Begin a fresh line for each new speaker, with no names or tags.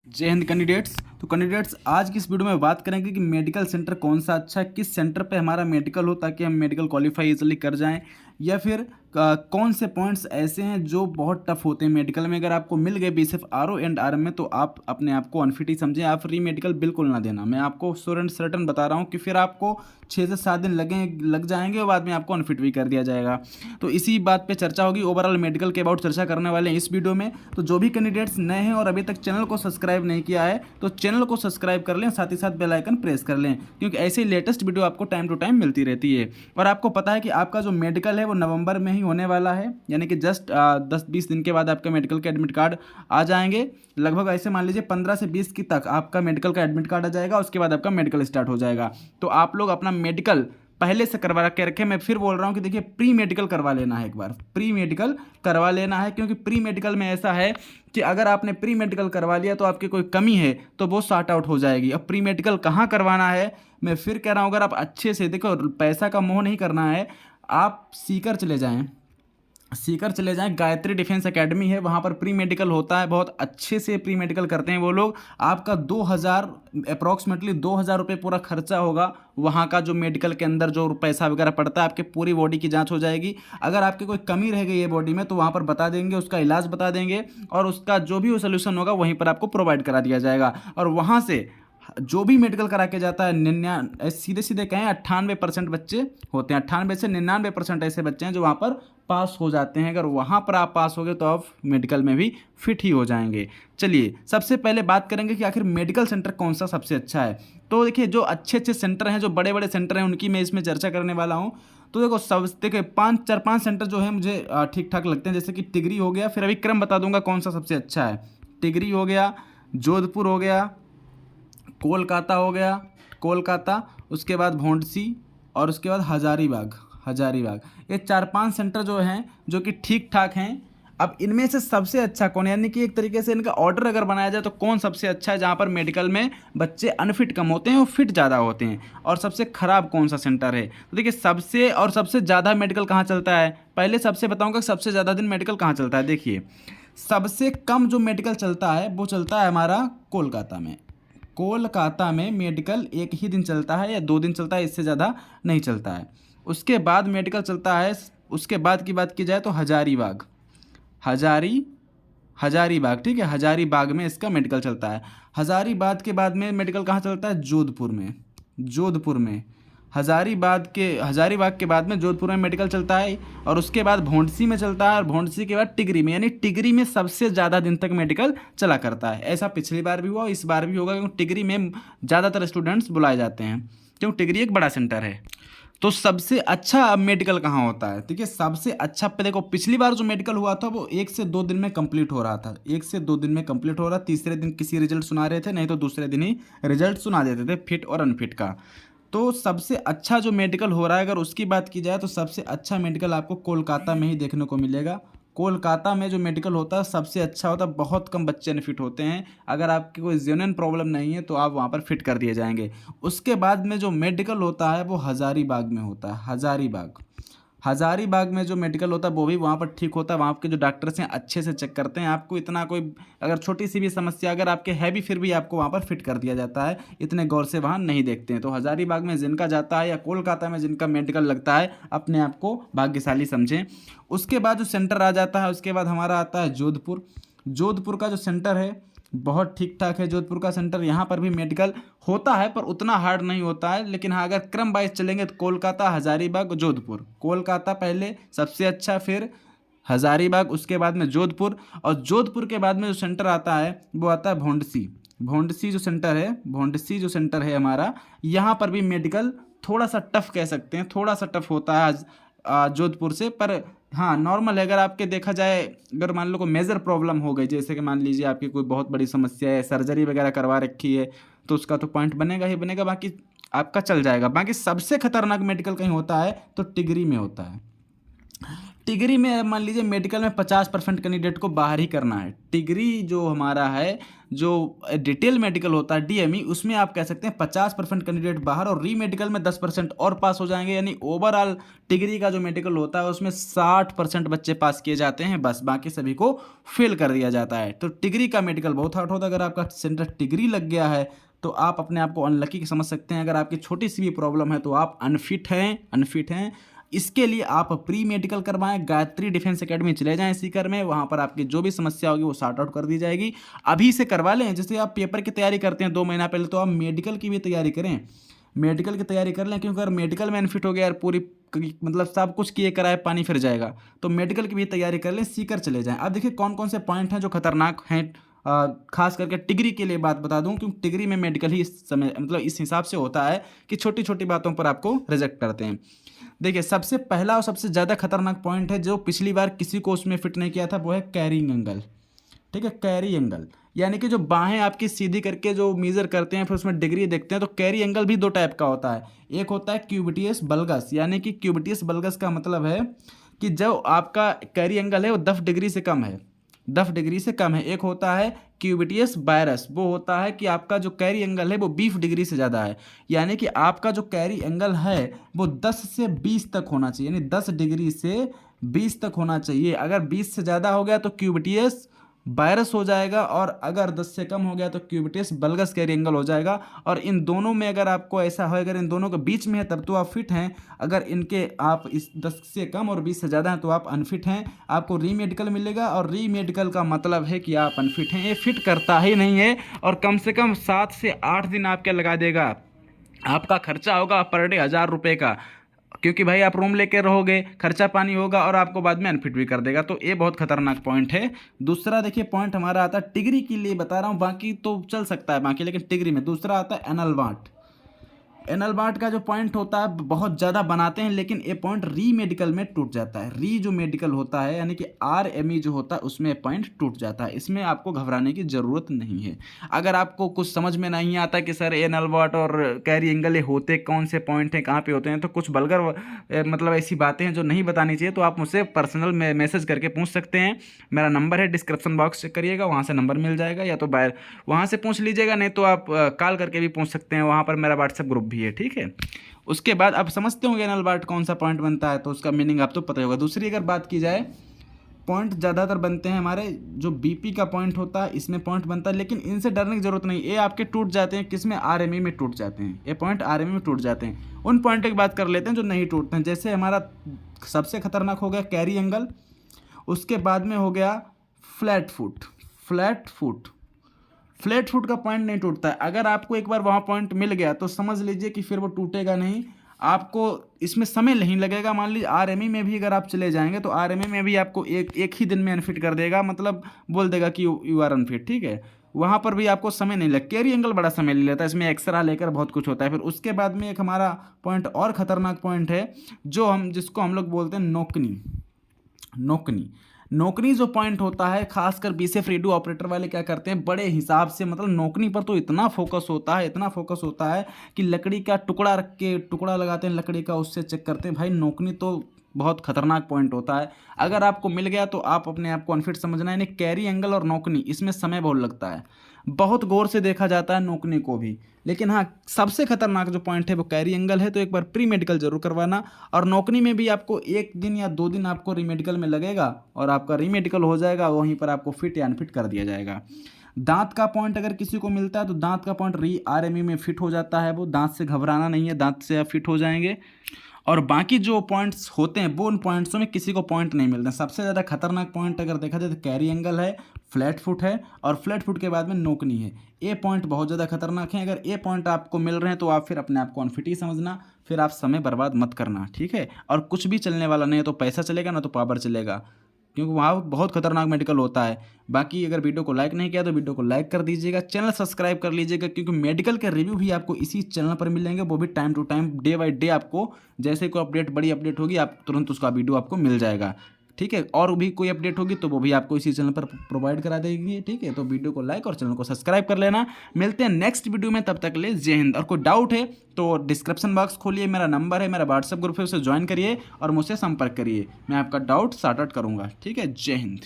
जय हिंद कैंडिडेट्स। तो कैंडिडेट्स आज की इस वीडियो में बात करेंगे कि मेडिकल सेंटर कौन सा अच्छा है, किस सेंटर पे हमारा मेडिकल हो ताकि हम मेडिकल क्वालिफाई इजीली कर जाएं, या फिर कौन से पॉइंट्स ऐसे हैं जो बहुत टफ होते हैं मेडिकल में। अगर आपको मिल गए बी सिर्फ आर एंड आर में तो आप अपने आप को अनफिट ही समझें, आप फ्री मेडिकल बिल्कुल ना देना। मैं आपको श्योर एंड सर्टन बता रहा हूँ कि फिर आपको 6 से 7 दिन लग जाएंगे और बाद में आपको अनफिट भी कर दिया जाएगा। तो इसी बात पे चर्चा होगी, ओवरऑल मेडिकल के अबाउट चर्चा करने वाले हैं इस वीडियो में। तो जो भी कैंडिडेट्स नए हैं और अभी तक चैनल को सब्सक्राइब नहीं किया है तो चैनल को सब्सक्राइब कर लें, साथ ही साथ बेल आइकन प्रेस कर लें, क्योंकि ऐसे ही लेटेस्ट वीडियो आपको टाइम टू टाइम मिलती रहती है। और आपको पता है कि आपका जो मेडिकल है वो नवंबर में ही होने वाला है, यानी कि जस्ट 10-20 दिन के बाद आपका मेडिकल के एडमिट कार्ड आ जाएंगे। लगभग ऐसे मान लीजिए 15 से 20 की तक आपका मेडिकल का एडमिट कार्ड आ जाएगा, उसके बाद आपका मेडिकल स्टार्ट हो जाएगा। तो आप लोग अपना मेडिकल पहले से करवा के रखें। मैं फिर बोल रहा हूँ कि देखिए प्री मेडिकल करवा लेना है, एक बार प्री मेडिकल करवा लेना है, क्योंकि प्री मेडिकल में ऐसा है कि अगर आपने प्री मेडिकल करवा लिया तो आपकी कोई कमी है तो वो सॉर्ट आउट हो जाएगी। अब प्री मेडिकल कहाँ करवाना है मैं फिर कह रहा हूँ, अगर आप अच्छे से देखो, पैसा का मोह नहीं करना है, आप सीकर चले जाएँ, सीकर चले जाएं। गायत्री डिफेंस एकेडमी है, वहाँ पर प्री मेडिकल होता है, बहुत अच्छे से प्री मेडिकल करते हैं वो लोग। आपका 2000 अप्रॉक्सीमेटली 2000 रुपये पूरा खर्चा होगा। वहाँ का जो मेडिकल के अंदर जो पैसा वगैरह पड़ता है, आपके पूरी बॉडी की जांच हो जाएगी। अगर आपके कोई कमी रह गई है बॉडी में तो वहाँ पर बता देंगे, उसका इलाज बता देंगे और उसका जो भी सोल्यूशन होगा वहीं पर आपको प्रोवाइड करा दिया जाएगा। और वहाँ से जो भी मेडिकल करा के जाता है, सीधे सीधे कहें 98% बच्चे होते हैं, 98 से 99% ऐसे बच्चे हैं जो वहाँ पर पास हो जाते हैं। अगर वहाँ पर आप पास हो गए तो आप मेडिकल में भी फिट ही हो जाएंगे। चलिए सबसे पहले बात करेंगे कि आखिर मेडिकल सेंटर कौन सा सबसे अच्छा है। तो देखिए जो अच्छे अच्छे सेंटर हैं, जो बड़े बड़े सेंटर हैं, उनकी मैं इसमें चर्चा करने वाला हूँ। तो देखो सब देखिए 5 सेंटर जो है मुझे ठीक ठाक लगते हैं, जैसे कि टिगरी हो गया, फिर अभी क्रम बता दूंगा कौन सा सबसे अच्छा है। टिगरी हो गया, जोधपुर हो गया, कोलकाता हो गया, कोलकाता, उसके बाद भोंडसी और उसके बाद हजारीबाग। हजारीबाग ये 4-5 सेंटर जो हैं जो कि ठीक ठाक हैं। अब इनमें से सबसे अच्छा कौन है, यानी कि एक तरीके से इनका ऑर्डर अगर बनाया जाए तो कौन सबसे अच्छा है, जहाँ पर मेडिकल में बच्चे अनफिट कम होते हैं और फिट ज़्यादा होते हैं, और सबसे खराब कौन सा सेंटर है। तो देखिए सबसे और सबसे ज़्यादा मेडिकल कहाँ चलता है, पहले सबसे बताऊँगा सबसे ज़्यादा दिन मेडिकल कहाँ चलता है। देखिए सबसे कम जो मेडिकल चलता है वो चलता है हमारा कोलकाता में। कोलकाता में मेडिकल एक ही दिन चलता है या 2 दिन चलता है, इससे ज़्यादा नहीं चलता है। उसके बाद मेडिकल चलता है, उसके बाद की बात की जाए तो हजारीबाग, हजारीबाग, ठीक है, हजारीबाग में इसका मेडिकल चलता है। हजारीबाग के बाद में मेडिकल कहाँ चलता है, जोधपुर में। जोधपुर में हजारीबाग के बाद में जोधपुर में मेडिकल चलता है, और उसके बाद भोंडसी में चलता है, और भोंडसी के बाद टिगरी में, यानी टिगरी में सबसे ज़्यादा दिन तक मेडिकल चला करता है। ऐसा पिछली बार भी हुआ, इस बार भी होगा, क्योंकि टिगरी में ज़्यादातर स्टूडेंट्स बुलाए जाते हैं, क्योंकि टिगरी एक बड़ा सेंटर है। तो सबसे अच्छा मेडिकल कहाँ होता है, ठीक है, सबसे अच्छा पे देखो पिछली बार जो मेडिकल हुआ था वो 1 से 2 दिन में कंप्लीट हो रहा था, 1 से 2 दिन में कंप्लीट हो रहा, तीसरे दिन किसी रिजल्ट सुना रहे थे, नहीं तो दूसरे दिन ही रिजल्ट सुना देते थे फिट और अनफिट का। तो सबसे अच्छा जो मेडिकल हो रहा है अगर उसकी बात की जाए तो सबसे अच्छा मेडिकल आपको कोलकाता में ही देखने को मिलेगा। कोलकाता में जो मेडिकल होता है सबसे अच्छा होता है, बहुत कम बच्चे अनफिट होते हैं। अगर आपकी कोई जेन्युइन प्रॉब्लम नहीं है तो आप वहाँ पर फिट कर दिए जाएंगे। उसके बाद में जो मेडिकल होता है वो हजारीबाग में होता है। हजारीबाग में जो मेडिकल होता है वो भी वहाँ पर ठीक होता है। वहाँ के जो डॉक्टर्स हैं अच्छे से चेक करते हैं, आपको इतना कोई अगर छोटी सी भी समस्या अगर आपके है भी फिर भी आपको वहाँ पर फिट कर दिया जाता है, इतने गौर से वहाँ नहीं देखते हैं। तो हजारीबाग में जिनका जाता है या कोलकाता में जिनका मेडिकल लगता है अपने आप को भाग्यशाली समझें। उसके बाद जो सेंटर आ जाता है, उसके बाद हमारा आता है जोधपुर। जोधपुर का जो सेंटर है बहुत ठीक ठाक है। जोधपुर का सेंटर, यहाँ पर भी मेडिकल होता है पर उतना हार्ड नहीं होता है, लेकिन हाँ अगर क्रम वाइज चलेंगे तो कोलकाता, हजारीबाग, जोधपुर। कोलकाता पहले सबसे अच्छा, फिर हजारीबाग, उसके बाद में जोधपुर, और जोधपुर के बाद में जो सेंटर आता है वो आता है भोंडसी। भोंडसी जो सेंटर है हमारा, यहाँ पर भी मेडिकल थोड़ा सा टफ कह सकते हैं, थोड़ा सा टफ होता है जोधपुर से, पर हाँ नॉर्मल है। अगर आपके देखा जाए, अगर मान लो कोई मेजर प्रॉब्लम हो गई, जैसे कि मान लीजिए आपकी कोई बहुत बड़ी समस्या है, सर्जरी वगैरह करवा रखी है, तो उसका तो पॉइंट बनेगा ही बनेगा, बाकी आपका चल जाएगा। बाकी सबसे खतरनाक मेडिकल कहीं होता है तो टिगरी में होता है। डिग्री में मान लीजिए मेडिकल में 50% कैंडिडेट को बाहर ही करना है। डिग्री जो हमारा है, जो डिटेल मेडिकल होता है डीएमई, उसमें आप कह सकते हैं 50% कैंडिडेट बाहर और री मेडिकल में 10% और पास हो जाएंगे। यानी ओवरऑल डिग्री का जो मेडिकल होता है उसमें 60% बच्चे पास किए जाते हैं, बस बाकी सभी को फेल कर दिया जाता है। तो डिग्री का मेडिकल बहुत हार्ड होता है। अगर आपका सेंटर डिग्री लग गया है तो आप अपने आप को अनलकी समझ सकते हैं। अगर आपकी छोटी सी भी प्रॉब्लम है तो आप अनफिट हैं। इसके लिए आप प्री मेडिकल करवाएं, गायत्री डिफेंस एकेडमी चले जाएं सीकर में, वहाँ पर आपकी जो भी समस्या होगी वो सॉर्ट आउट कर दी जाएगी। अभी से करवा लें। जैसे आप पेपर की तैयारी करते हैं 2 महीना पहले, तो आप मेडिकल की भी तैयारी करें, मेडिकल की तैयारी कर लें। क्योंकि अगर मेडिकल में अनफिट हो गया यार, पूरी मतलब सब कुछ किए कराए पानी फिर जाएगा। तो मेडिकल की भी तैयारी कर लें, सीकर चले जाएं। अब देखिए कौन कौन से पॉइंट हैं जो खतरनाक हैं। खास करके डिग्री के लिए बात बता दूं, क्योंकि डिग्री में मेडिकल ही इस समय मतलब इस हिसाब से होता है कि छोटी छोटी बातों पर आपको रिजेक्ट करते हैं। देखिए सबसे पहला और सबसे ज़्यादा खतरनाक पॉइंट है जो पिछली बार किसी को उसमें फिट नहीं किया था, वो है कैरिंग एंगल। ठीक है, कैरी एंगल यानी कि जो बाहें आपकी सीधी करके जो मेजर करते हैं फिर उसमें डिग्री देखते हैं। तो कैरी एंगल भी 2 टाइप का होता है। एक होता है क्यूबिटियस बल्गस, यानी कि क्यूबिटियस बल्गस का मतलब है कि जो आपका कैरी एंगल है वो 10 डिग्री से कम है, 10 डिग्री से कम है। एक होता है क्यूबिटियस बायरस, वो होता है कि आपका जो कैरी एंगल है वो 20 डिग्री से ज़्यादा है। यानी कि आपका जो कैरी एंगल है वो 10 से 20 तक होना चाहिए, यानी 10 डिग्री से 20 तक होना चाहिए। अगर 20 से ज़्यादा हो गया तो क्यूबिटियस वायरस हो जाएगा, और अगर 10 से कम हो गया तो क्यूबिटियस बल्गस कैरी एंगल हो जाएगा। और इन दोनों में अगर आपको ऐसा हो, अगर इन दोनों के बीच में है तब तो आप फिट हैं। अगर इनके आप इस 10 से कम और 20 से ज़्यादा हैं तो आप अनफिट हैं, आपको री मेडिकल मिलेगा। और री मेडिकल का मतलब है कि आप अनफिट हैं, ये फिट करता ही नहीं है। और कम से कम 7 से 8 दिन आपके लगा देगा। आपका खर्चा होगा पर डे 1000 रुपये का, क्योंकि भाई आप रूम लेके रहोगे, खर्चा पानी होगा और आपको बाद में अनफिट भी कर देगा। तो ये बहुत खतरनाक पॉइंट है। दूसरा देखिए पॉइंट हमारा आता है, डिग्री के लिए बता रहा हूँ, बाकी तो चल सकता है बाकी, लेकिन डिग्री में दूसरा आता है एनल वाट। एनल वाट का जो पॉइंट होता है बहुत ज़्यादा बनाते हैं, लेकिन ये पॉइंट री मेडिकल में टूट जाता है। री जो मेडिकल होता है यानी कि RME जो होता है उसमें पॉइंट टूट जाता है। इसमें आपको घबराने की ज़रूरत नहीं है। अगर आपको कुछ समझ में नहीं आता कि सर एनल वाट और कैरी एंगल ये होते कौन से पॉइंट हैं, कहाँ पे होते हैं, तो कुछ बल्गर मतलब ऐसी बातें हैं जो नहीं बतानी चाहिए, तो आप मुझसे पर्सनल मैसेज करके पूछ सकते हैं। मेरा नंबर है, डिस्क्रिप्शन बॉक्स चेक करिएगा, वहाँ से नंबर मिल जाएगा, या तो बाहर वहाँ से पूछ लीजिएगा, नहीं तो आप कॉल करके भी पूछ सकते हैं। वहाँ पर मेरा व्हाट्सएप ग्रुप भी है, ठीक है। उसके बाद आप समझते होंगे एनल वाट कौन सा पॉइंट बनता है, तो उसका मीनिंग आप तो पता ही होगा। दूसरी अगर बात की जाए, पॉइंट ज़्यादातर बनते हैं हमारे जो BP का पॉइंट होता है, इसमें पॉइंट बनता है, लेकिन इनसे डरने की जरूरत नहीं। ये आपके टूट जाते हैं, किसमें? RME में टूट जाते हैं। ये पॉइंट RME में टूट जाते हैं। उन पॉइंटों की बात कर लेते हैं जो नहीं टूटते हैं। जैसे हमारा सबसे खतरनाक हो गया कैरी एंगल, उसके बाद में हो गया फ्लैट फुट। फ्लैट फुट का पॉइंट नहीं टूटता है। अगर आपको एक बार वहाँ पॉइंट मिल गया तो समझ लीजिए कि फिर वो टूटेगा नहीं। आपको इसमें समय नहीं लगेगा। मान लीजिए RME में भी अगर आप चले जाएंगे तो RME में भी आपको एक ही दिन में अनफिट कर देगा, मतलब बोल देगा कि यू आर अनफिट, ठीक है। वहाँ पर भी आपको समय नहीं लगेगा। कैरी एंगल बड़ा समय ले लेता है, इसमें एक्सरा लेकर बहुत कुछ होता है। फिर उसके बाद में एक हमारा पॉइंट और ख़तरनाक पॉइंट है जिसको हम लोग बोलते हैं नौकनी जो पॉइंट होता है, खासकर BCF रेडियो ऑपरेटर वाले क्या करते हैं, बड़े हिसाब से मतलब नौकनी पर तो इतना फोकस होता है कि लकड़ी का टुकड़ा रख के टुकड़ा लगाते हैं लकड़ी का, उससे चेक करते हैं। भाई नौकनी तो बहुत खतरनाक पॉइंट होता है। अगर आपको मिल गया तो आप अपने आप को अनफिट समझना है। यानी कैरी एंगल और नौकनी, इसमें समय बहुत लगता है, बहुत गौर से देखा जाता है नौकनी को भी। लेकिन हाँ, सबसे खतरनाक जो पॉइंट है वो कैरी एंगल है। तो एक बार प्री मेडिकल जरूर करवाना। और नौकरी में भी आपको 1 दिन या 2 दिन आपको रीमेडिकल में लगेगा और आपका रीमेडिकल हो जाएगा, वहीं पर आपको फिट या अनफिट कर दिया जाएगा। दांत का पॉइंट अगर किसी को मिलता है तो दांत का पॉइंट RME में फिट हो जाता है। वो दांत से घबराना नहीं है, दांत से आप फिट हो जाएंगे। और बाकी जो पॉइंट्स होते हैं वो उन पॉइंट्सों में किसी को पॉइंट नहीं मिलते। सबसे ज़्यादा खतरनाक पॉइंट अगर देखा जाए तो कैरी एंगल है, फ्लैट फुट है, और फ्लैट फुट के बाद में नोकनी है। ये पॉइंट बहुत ज़्यादा खतरनाक है। अगर ये पॉइंट आपको मिल रहे हैं तो आप फिर अपने आप को अनफिट ही समझना, फिर आप समय बर्बाद मत करना, ठीक है। और कुछ भी चलने वाला नहीं है, तो पैसा चलेगा ना तो पावर चलेगा, क्योंकि वहाँ बहुत खतरनाक मेडिकल होता है। बाकी अगर वीडियो को लाइक नहीं किया तो वीडियो को लाइक कर दीजिएगा, चैनल सब्सक्राइब कर लीजिएगा, क्योंकि मेडिकल के रिव्यू भी आपको इसी चैनल पर मिलेंगे, वो भी time to time, day by day. आपको जैसे कोई अपडेट, बड़ी अपडेट होगी, आप तुरंत उसका वीडियो आपको मिल जाएगा। ठीक है। और भी कोई अपडेट होगी तो वो भी आपको इसी चैनल पर प्रोवाइड करा देंगे, ठीक है। तो वीडियो को लाइक और चैनल को सब्सक्राइब कर लेना। मिलते हैं नेक्स्ट वीडियो में, तब तक के लिए जय हिंद। और कोई डाउट है तो डिस्क्रिप्शन बॉक्स खोलिए, मेरा नंबर है, मेरा व्हाट्सएप ग्रुप है, उसे ज्वाइन करिए और मुझसे संपर्क करिए। मैं आपका डाउट सॉर्ट आउट करूँगा, ठीक है। जय हिंद।